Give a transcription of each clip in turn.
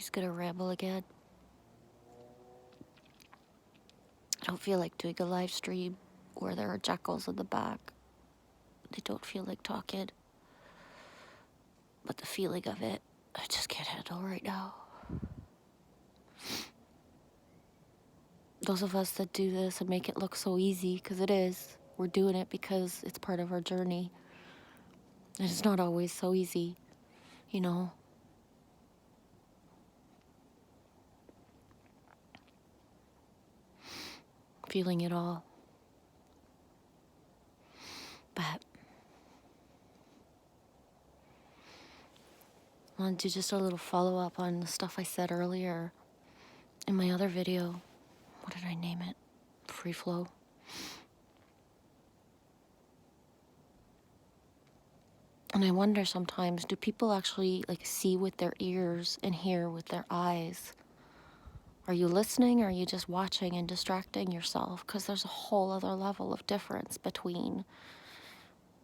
just gonna ramble again. I don't feel like doing a live stream where there are jackals in the back. They don't feel like talking. But the feeling of it, I just can't handle right now. Those of us that do this and make it look so easy, because it is, we're doing it because it's part of our journey. And it's not always so easy, you know? Feeling it all. But I want to do just a little follow-up on the stuff I said earlier in my other video. What did I name it? Free flow. And I wonder sometimes, do people actually like see with their ears and hear with their eyes? Are you listening or are you just watching and distracting yourself? Because there's a whole other level of difference between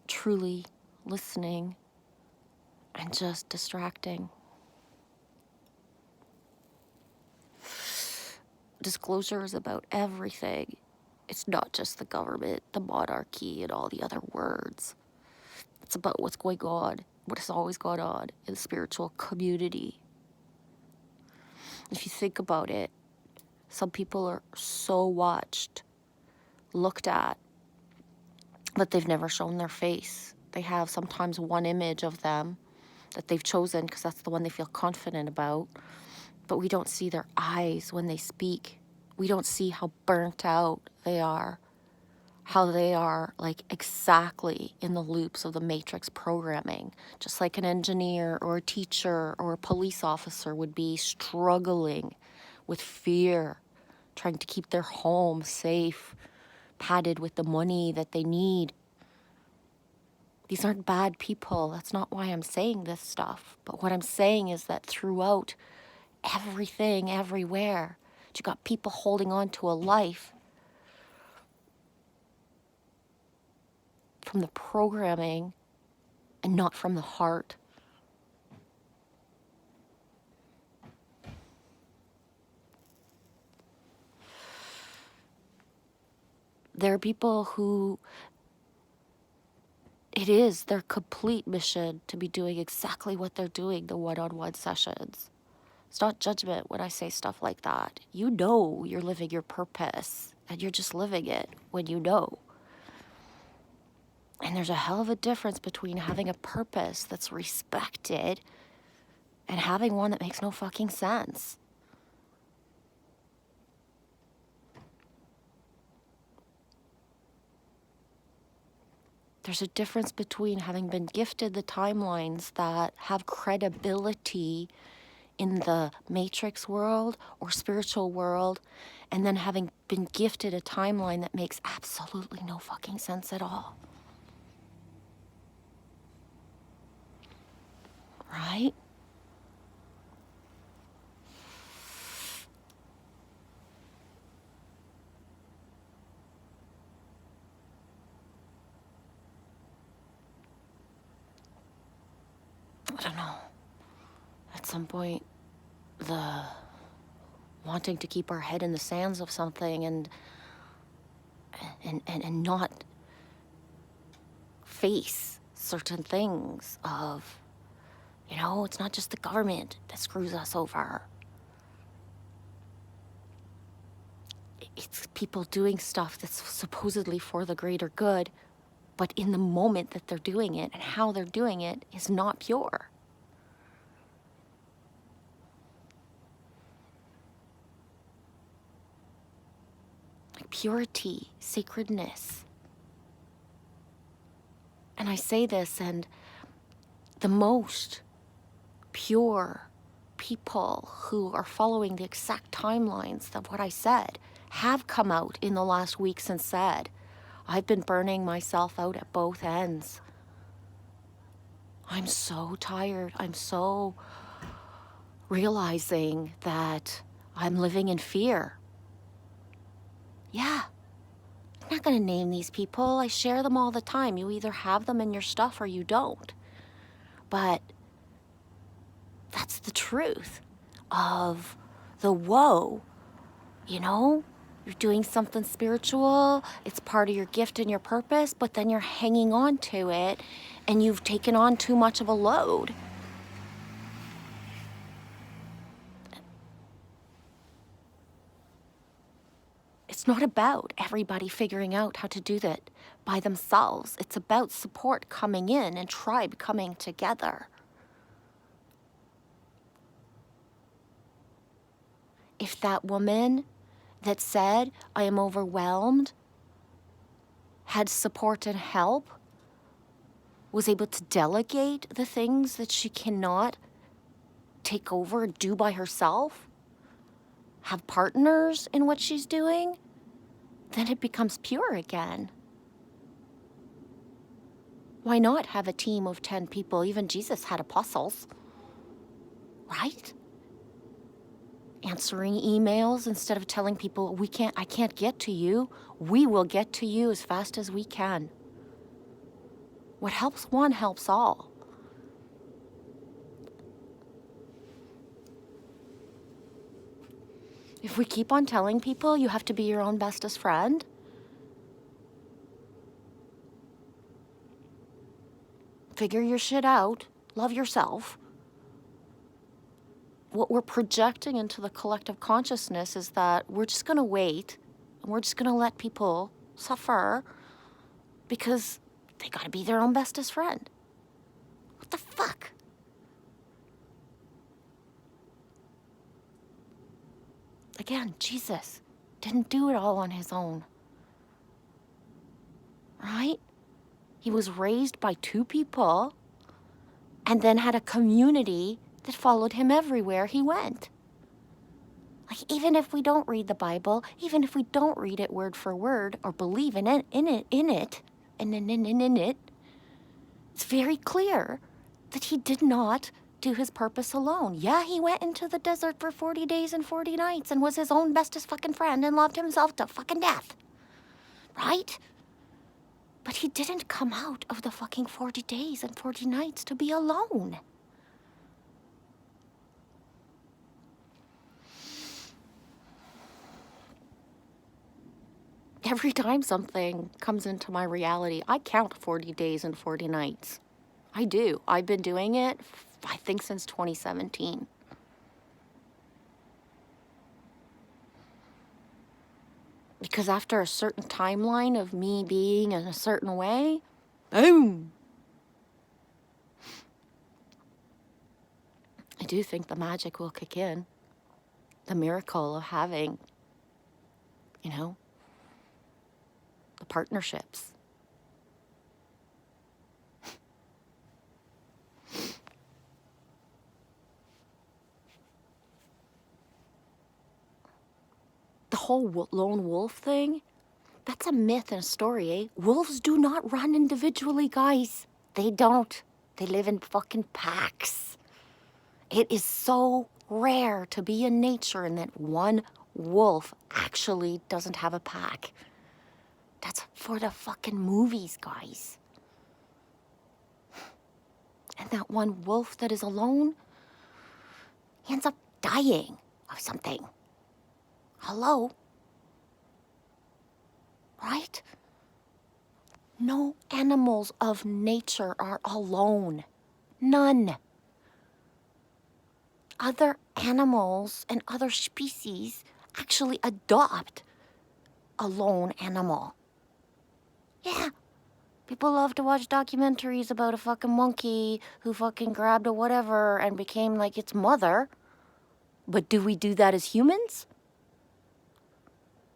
truly listening and just distracting. Disclosure is about everything. It's not just the government, the monarchy, and all the other words. It's about what's going on, what has always gone on in the spiritual community. If you think about it, some people are so watched, looked at, but they've never shown their face. They have sometimes one image of them that they've chosen because that's the one they feel confident about, but we don't see their eyes when they speak. We don't see how burnt out they are, how they are like exactly in the loops of the matrix programming, just like an engineer or a teacher or a police officer would be struggling with fear, trying to keep their home safe, padded with the money that they need. These aren't bad people. That's not why I'm saying this stuff. But what I'm saying is that throughout everything, everywhere, you got people holding on to a life from the programming and not from the heart. There are people who it is their complete mission to be doing exactly what they're doing, the one-on-one sessions. It's not judgment when I say stuff like that. You know you're living your purpose, and you're just living it when you know. And there's a hell of a difference between having a purpose that's respected and having one that makes no fucking sense. There's a difference between having been gifted the timelines that have credibility in the matrix world or spiritual world, and then having been gifted a timeline that makes absolutely no fucking sense at all. Right? I don't know. At some point, the wanting to keep our head in the sands of something and not face certain things of, you know, it's not just the government that screws us over. It's people doing stuff that's supposedly for the greater good, but in the moment that they're doing it and how they're doing it is not pure. Like purity, sacredness. And I say this, and the most pure people who are following the exact timelines of what I said have come out in the last weeks and said, I've been burning myself out at both ends. I'm so tired. I'm so realizing that I'm living in fear. Yeah. I'm not going to name these people. I share them all the time. You either have them in your stuff or you don't. But that's the truth. of the woe, you know? You're doing something spiritual, it's part of your gift and your purpose, but then you're hanging on to it and you've taken on too much of a load. It's not about everybody figuring out how to do that by themselves. It's about support coming in and tribe coming together. If that woman that said, I am overwhelmed, had support and help, was able to delegate the things that she cannot take over and do by herself, have partners in what she's doing, then it becomes pure again. Why not have a team of 10 people? Even Jesus had apostles, right? Answering emails instead of telling people, I can't get to you. We will get to you as fast as we can. What helps one helps all. If we keep on telling people you have to be your own bestest friend, figure your shit out, love yourself, what we're projecting into the collective consciousness is that we're just going to wait and we're just going to let people suffer because they got to be their own bestest friend. What the fuck? Again, Jesus didn't do it all on his own, right? He was raised by 2 people and then had a community that followed him everywhere he went. Like, even if we don't read the Bible, even if we don't read it word for word or believe in it, it's very clear that he did not do his purpose alone. Yeah, he went into the desert for 40 days and 40 nights and was his own bestest fucking friend and loved himself to fucking death. Right? But he didn't come out of the fucking 40 days and 40 nights to be alone. Every time something comes into my reality, I count 40 days and 40 nights. I do. I've been doing it, I think, since 2017. Because after a certain timeline of me being in a certain way, boom! I do think the magic will kick in. The miracle of having, the partnerships. The whole lone wolf thing, that's a myth and a story, eh? Wolves do not run individually, guys. They don't. They live in fucking packs. It is so rare to be in nature and that one wolf actually doesn't have a pack. That's for the fucking movies, guys. And that one wolf that is alone, he ends up dying of something. Hello? Right? No animals of nature are alone. None. Other animals and other species actually adopt a lone animal. Yeah. People love to watch documentaries about a fucking monkey who fucking grabbed a whatever and became like its mother. But do we do that as humans?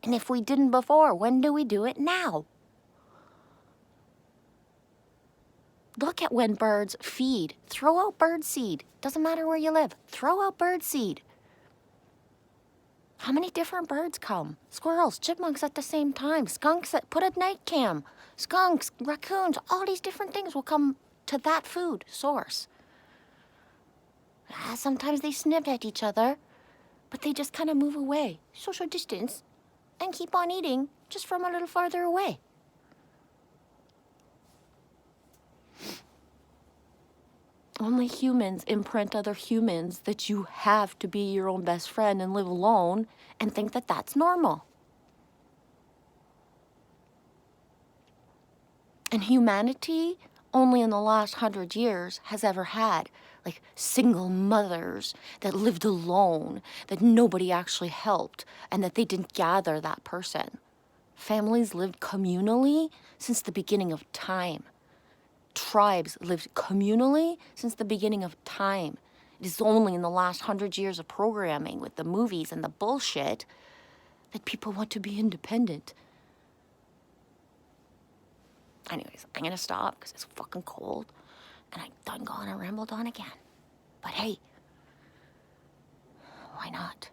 And if we didn't before, when do we do it now? Look at when birds feed. Throw out bird seed. Doesn't matter where you live. Throw out bird seed. How many different birds come? Squirrels, chipmunks at the same time. Skunks that put a night cam. Skunks, raccoons, all these different things will come to that food source. Sometimes they snip at each other, but they just kind of move away. Social distance. And keep on eating just from a little farther away. Only humans imprint other humans that you have to be your own best friend and live alone and think that that's normal. And humanity, only in the last 100 years, has ever had like single mothers that lived alone, that nobody actually helped, and that they didn't gather that person. Families lived communally since the beginning of time. Tribes lived communally since the beginning of time. It is only in the last 100 years of programming with the movies and the bullshit that people want to be independent. Anyways, I'm gonna stop because it's fucking cold and I done gone and rambled on again. But hey, why not?